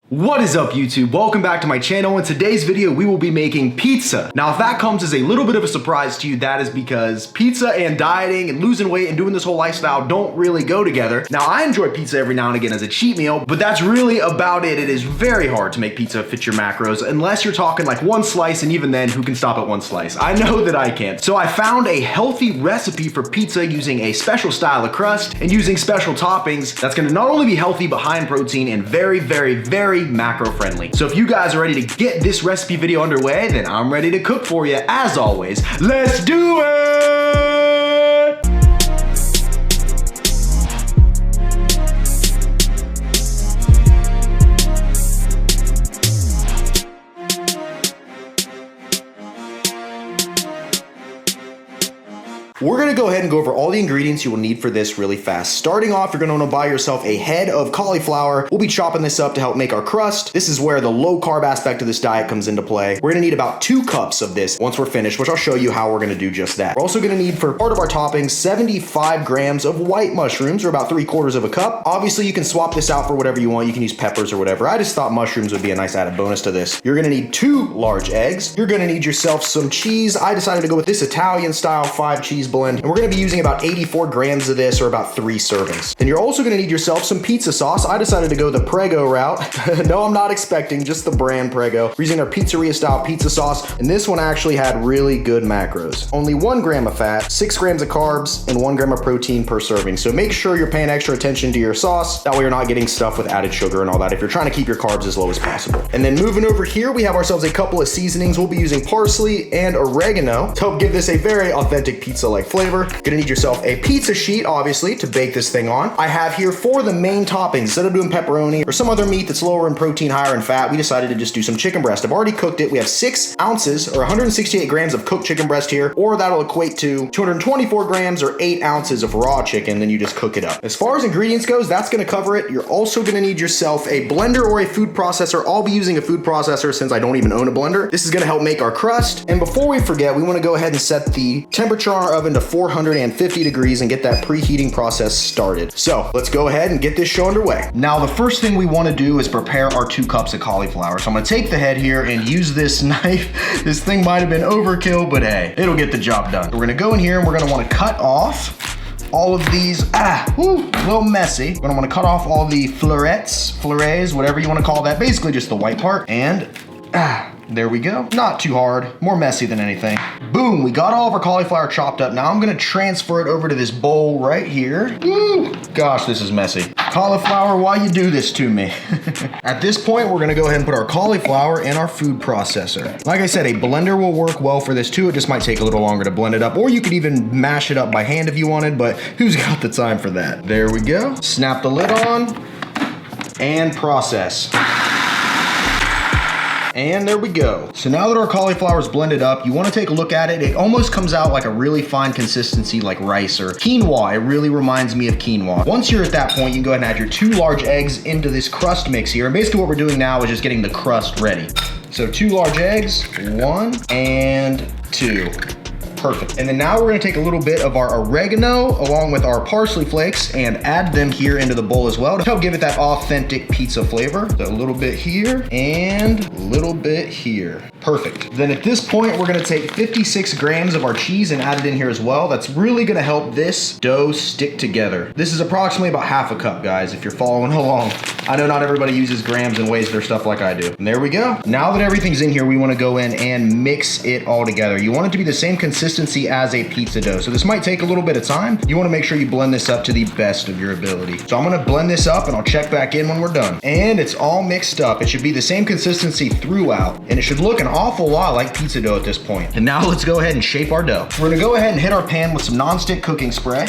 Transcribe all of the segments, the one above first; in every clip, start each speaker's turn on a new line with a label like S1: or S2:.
S1: What is up, YouTube? Welcome back to my channel. In today's video, we will be making pizza. Now, if that comes as a little bit of a surprise to you, that is because pizza and dieting and losing weight and doing this whole lifestyle don't really go together. Now, I enjoy pizza every now and again as a cheat meal, but that's really about it. It is very hard to make pizza fit your macros unless you're talking like one slice, and even then, who can stop at one slice? I know that I can't. So I found a healthy recipe for pizza using a special style of crust and using special toppings that's gonna not only be healthy, but high in protein and very macro friendly. So if you guys are ready to get this recipe video underway, then I'm ready to cook for you. As always, let's do it! We're gonna go ahead and go over all the ingredients you will need for this really fast. Starting off, you're gonna wanna buy yourself a head of cauliflower. We'll be chopping this up to help make our crust. This is where the low carb aspect of this diet comes into play. We're gonna need about 2 cups of this once we're finished, which I'll show you how we're gonna do just that. We're also gonna need, for part of our toppings, 75 grams of white mushrooms, or about 3/4 of a cup. Obviously, you can swap this out for whatever you want. You can use peppers or whatever. I just thought mushrooms would be a nice added bonus to this. You're gonna need 2 large eggs. You're gonna need yourself some cheese. I decided to go with this Italian style 5 cheese blend, and we're gonna be using about 84 grams of this, or about 3 servings. Then you're also gonna need yourself some pizza sauce. I decided to go the Prego route. No, I'm not expecting, just the brand Prego. We're using our pizzeria style pizza sauce, and this one actually had really good macros. Only 1 gram of fat, 6 grams of carbs, and 1 gram of protein per serving. So make sure you're paying extra attention to your sauce. That way you're not getting stuff with added sugar and all that if you're trying to keep your carbs as low as possible. And then moving over here, we have ourselves a couple of seasonings. We'll be using parsley and oregano to help give this a very authentic pizza-like flavor. Gonna need yourself a pizza sheet, obviously, to bake this thing on. I have here for the main toppings, instead of doing pepperoni or some other meat that's lower in protein, higher in fat, we decided to just do some chicken breast. I've already cooked it. We have 6 ounces or 168 grams of cooked chicken breast here, or that'll equate to 224 grams or 8 ounces of raw chicken. Then you just cook it up. As far as ingredients goes, that's gonna cover it. You're also gonna need yourself a blender or a food processor. I'll be using a food processor since I don't even own a blender. This is gonna help make our crust. And before we forget, we wanna go ahead and set the temperature on our oven to 450 degrees and get that preheating process started. So let's go ahead and get this show underway. Now, the first thing we want to do is prepare our 2 cups of cauliflower. So I'm going to take the head here and use this knife. This thing might have been overkill, but hey, it'll get the job done. We're going to go in here and we're going to want to cut off all of these, a little messy. We're going to want to cut off all the florets, whatever you want to call that. Basically just the white part. And there we go. Not too hard, more messy than anything. Boom, we got all of our cauliflower chopped up. Now I'm gonna transfer it over to this bowl right here. Ooh, gosh, this is messy. Cauliflower, why you do this to me? At this point, we're gonna go ahead and put our cauliflower in our food processor. Like I said, a blender will work well for this too. It just might take a little longer to blend it up, or you could even mash it up by hand if you wanted, but who's got the time for that? There we go. Snap the lid on and process. And there we go. So now that our cauliflower is blended up, you want to take a look at it. It almost comes out like a really fine consistency, like rice or quinoa. It really reminds me of quinoa. Once you're at that point, you can go ahead and add your 2 large eggs into this crust mix here. And basically what we're doing now is just getting the crust ready. So 2 large eggs, 1 and 2. Perfect. And then now we're gonna take a little bit of our oregano along with our parsley flakes and add them here into the bowl as well to help give it that authentic pizza flavor. So a little bit here and a little bit here. Perfect. Then at this point, we're gonna take 56 grams of our cheese and add it in here as well. That's really gonna help this dough stick together. This is approximately about 1/2 cup, guys, if you're following along. I know not everybody uses grams and weighs their stuff like I do. And there we go. Now that everything's in here, we wanna go in and mix it all together. You want it to be the same consistency as a pizza dough. So this might take a little bit of time. You wanna make sure you blend this up to the best of your ability. So I'm gonna blend this up and I'll check back in when we're done. And it's all mixed up. It should be the same consistency throughout. And it should look an awful lot like pizza dough at this point. And now let's go ahead and shape our dough. We're gonna go ahead and hit our pan with some nonstick cooking spray.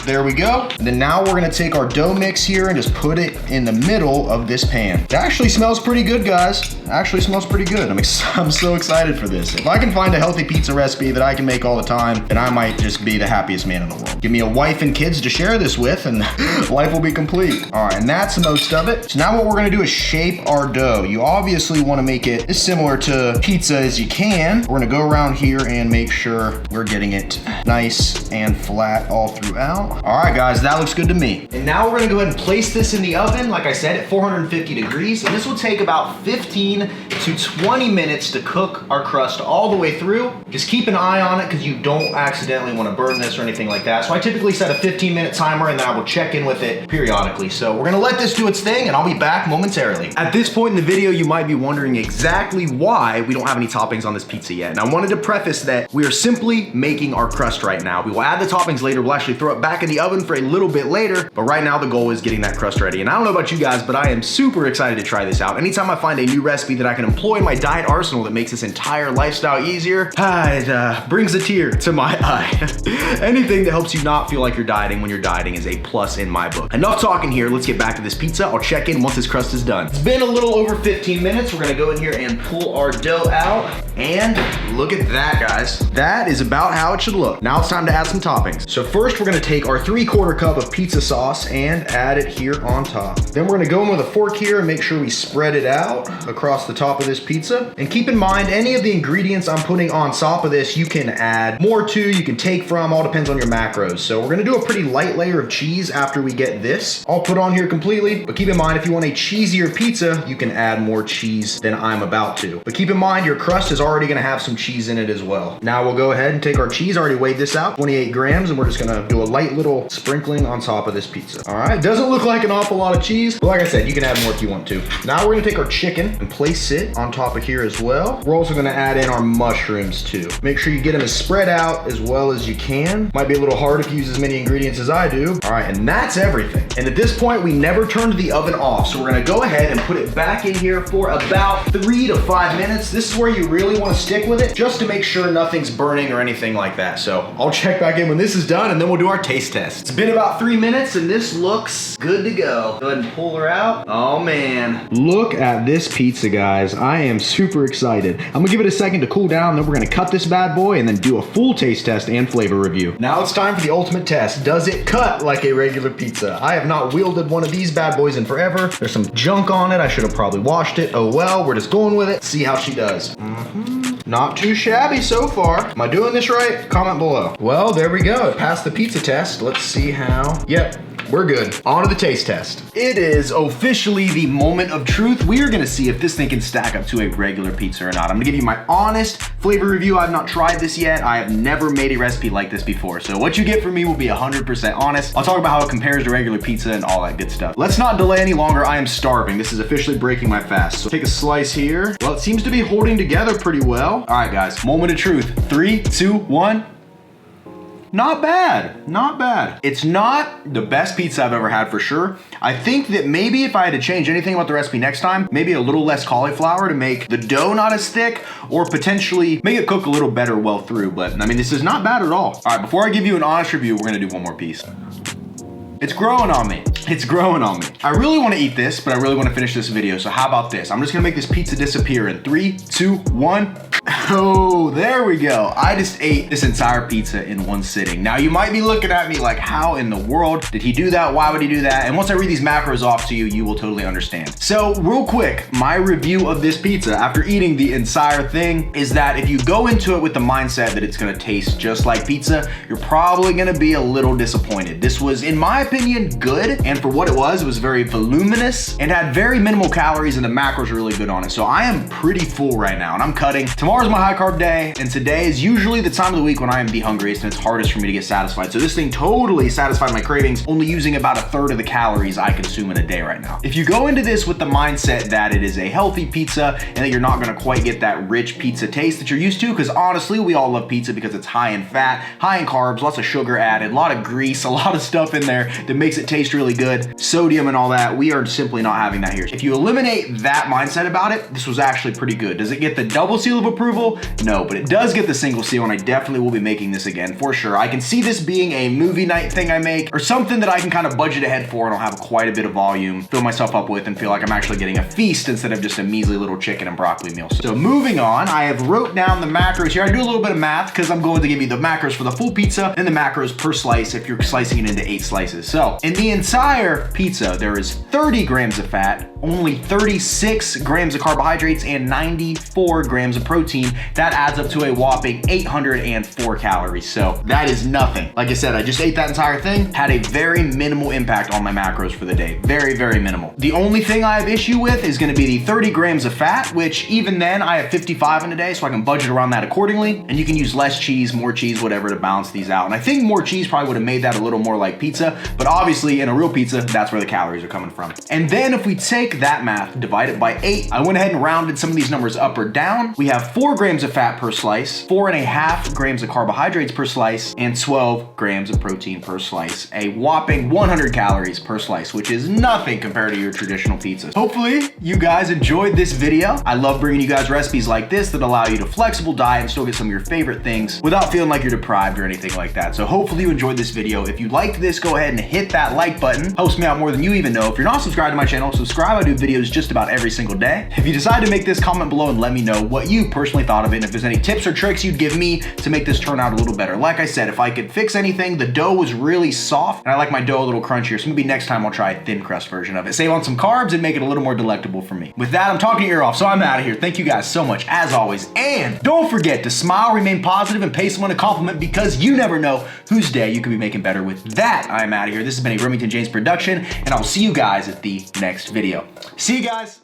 S1: There we go. And then now we're gonna take our dough mix here and just put it in the middle of this pan. It actually smells pretty good, guys. It actually smells pretty good. I'm so excited for this. If I can find a healthy pizza recipe that I can make all the time, then I might just be the happiest man in the world. Give me a wife and kids to share this with and life will be complete. All right, and that's most of it. So now what we're gonna do is shape our dough. You obviously wanna make it as similar to pizza as you can. We're gonna go around here and make sure we're getting it nice and flat all throughout. All right, guys, that looks good to me. And now we're gonna go ahead and place this in the oven, like I said, at 450 degrees. And this will take about 15 to 20 minutes to cook our crust all the way through. Just keep an eye on it because you don't accidentally want to burn this or anything like that. So I typically set a 15-minute timer and then I will check in with it periodically. So we're gonna let this do its thing and I'll be back momentarily. At this point in the video, you might be wondering exactly why we don't have any toppings on this pizza yet. And I wanted to preface that we are simply making our crust right now. We will add the toppings later. We'll actually throw it back in the oven for a little bit later. But right now the goal is getting that crust ready. And I don't know about you guys, but I am super excited to try this out. Anytime I find a new recipe that I can employ in my diet arsenal that makes this entire lifestyle easier, it brings a tear to my eye. Anything that helps you not feel like you're dieting when you're dieting is a plus in my book. Enough talking here, let's get back to this pizza. I'll check in once this crust is done. It's been a little over 15 minutes. We're gonna go in here and pull our dough out. And look at that, guys. That is about how it should look. Now it's time to add some toppings. So first we're gonna take our 3/4 cup of pizza sauce and add it here on top. Then we're gonna go in with a fork here and make sure we spread it out across the top of this pizza. And keep in mind, any of the ingredients I'm putting on top of this, you can add more to, you can take from, all depends on your macros. So we're gonna do a pretty light layer of cheese after we get this all put on here completely. But keep in mind, if you want a cheesier pizza, you can add more cheese than I'm about to. But keep in mind, your crust is already gonna have some cheese in it as well. Now we'll go ahead and take our cheese. I already weighed this out, 28 grams, and we're just gonna do a light little sprinkling on top of this pizza. All right, doesn't look like an awful lot of cheese, but like I said, you can add more if you want to. Now we're gonna take our chicken and place it on top of here as well. We're also gonna add in our mushrooms too. Make sure you get them as spread out as well as you can. Might be a little hard if you use as many ingredients as I do. All right, and that's everything. And at this point, we never turned the oven off. So we're gonna go ahead and put it back in here for about 3 to 5 minutes. This is where you really wanna stick with it, just to make sure nothing's burning or anything like that. So I'll check back in when this is done and then we'll do our taste test. It's been about 3 minutes and this looks good to go. Go ahead and pull her out. Oh man. Look at this pizza, guys. I am super excited. I'm gonna give it a second to cool down, then we're gonna cut this bad boy and then do a full taste test and flavor review. Now it's time for the ultimate test. Does it cut like a regular pizza? I have not wielded one of these bad boys in forever. There's some junk on it. I should have probably washed it. Oh well, we're just going with it. See how she does. Not too shabby so far. Am I doing this right? Comment below. Well, there we go. It passed the pizza test. Let's see how. Yep. We're good. On to the taste test. It is officially the moment of truth. We are gonna see if this thing can stack up to a regular pizza or not. I'm gonna give you my honest flavor review. I've not tried this yet. I have never made a recipe like this before. So what you get from me will be 100% honest. I'll talk about how it compares to regular pizza and all that good stuff. Let's not delay any longer. I am starving. This is officially breaking my fast. So take a slice here. Well, it seems to be holding together pretty well. All right, guys, moment of truth. 3, 2, 1. Not bad, not bad. It's not the best pizza I've ever had for sure. I think that maybe if I had to change anything about the recipe next time, maybe a little less cauliflower to make the dough not as thick, or potentially make it cook a little better well through. But I mean, this is not bad at all. All right, before I give you an honest review, we're gonna do one more piece. It's growing on me. It's growing on me. I really want to eat this, but I really want to finish this video. So how about this? I'm just gonna make this pizza disappear in 3, 2, 1. Oh, there we go. I just ate this entire pizza in one sitting. Now you might be looking at me like, how in the world did he do that? Why would he do that? And once I read these macros off to you, you will totally understand. So real quick, my review of this pizza after eating the entire thing is that if you go into it with the mindset that it's gonna taste just like pizza, you're probably gonna be a little disappointed. This was, in my opinion, good. And for what it was very voluminous and had very minimal calories, and the macros are really good on it. So I am pretty full right now and I'm cutting. Tomorrow's my high carb day, and today is usually the time of the week when I am the hungriest and it's hardest for me to get satisfied. So this thing totally satisfied my cravings, only using about 1/3 of the calories I consume in a day right now. If you go into this with the mindset that it is a healthy pizza and that you're not gonna quite get that rich pizza taste that you're used to, because honestly, we all love pizza because it's high in fat, high in carbs, lots of sugar added, a lot of grease, a lot of stuff in there that makes it taste really good, sodium and all that. We are simply not having that here. If you eliminate that mindset about it, this was actually pretty good. Does it get the double seal of approval? No, but it does get the single seal, and I definitely will be making this again for sure. I can see this being a movie night thing I make, or something that I can kind of budget ahead for and I'll have quite a bit of volume, fill myself up with, and feel like I'm actually getting a feast instead of just a measly little chicken and broccoli meal. So moving on, I have wrote down the macros here. I do a little bit of math because I'm going to give you the macros for the full pizza and the macros per slice if you're slicing it into 8 slices. So in the entire pizza, there is 30 grams of fat, only 36 grams of carbohydrates and 94 grams of protein. That adds up to a whopping 804 calories. So that is nothing. Like I said, I just ate that entire thing, had a very minimal impact on my macros for the day. Very, very minimal. The only thing I have issue with is gonna be the 30 grams of fat, which even then I have 55 in a day, so I can budget around that accordingly. And you can use less cheese, more cheese, whatever to balance these out. And I think more cheese probably would have made that a little more like pizza, but obviously in a real pizza, that's where the calories are coming from. And then if we take that math, divide it by 8, I went ahead and rounded some of these numbers up or down. We have 4 grams of fat per slice, 4.5 grams of carbohydrates per slice, and 12 grams of protein per slice. A whopping 100 calories per slice, which is nothing compared to your traditional pizzas. Hopefully you guys enjoyed this video. I love bringing you guys recipes like this that allow you to flexible diet and still get some of your favorite things without feeling like you're deprived or anything like that. So hopefully you enjoyed this video. If you liked this, go ahead and hit that like button. Helps me out more than you even know. If you're not subscribed to my channel, subscribe. I do videos just about every single day. If you decide to make this, comment below and let me know what you personally thought of it and if there's any tips or tricks you'd give me to make this turn out a little better. Like I said, if I could fix anything, the dough was really soft and I like my dough a little crunchier, so maybe next time I'll try a thin crust version of it. Save on some carbs and make it a little more delectable for me. With that, I'm talking your ear off, so I'm out of here. Thank you guys so much, as always. And don't forget to smile, remain positive, and pay someone a compliment because you never know whose day you could be making better. With that, I'm out of here. This has been a Remington James production, and I'll see you guys at the next video. See you guys.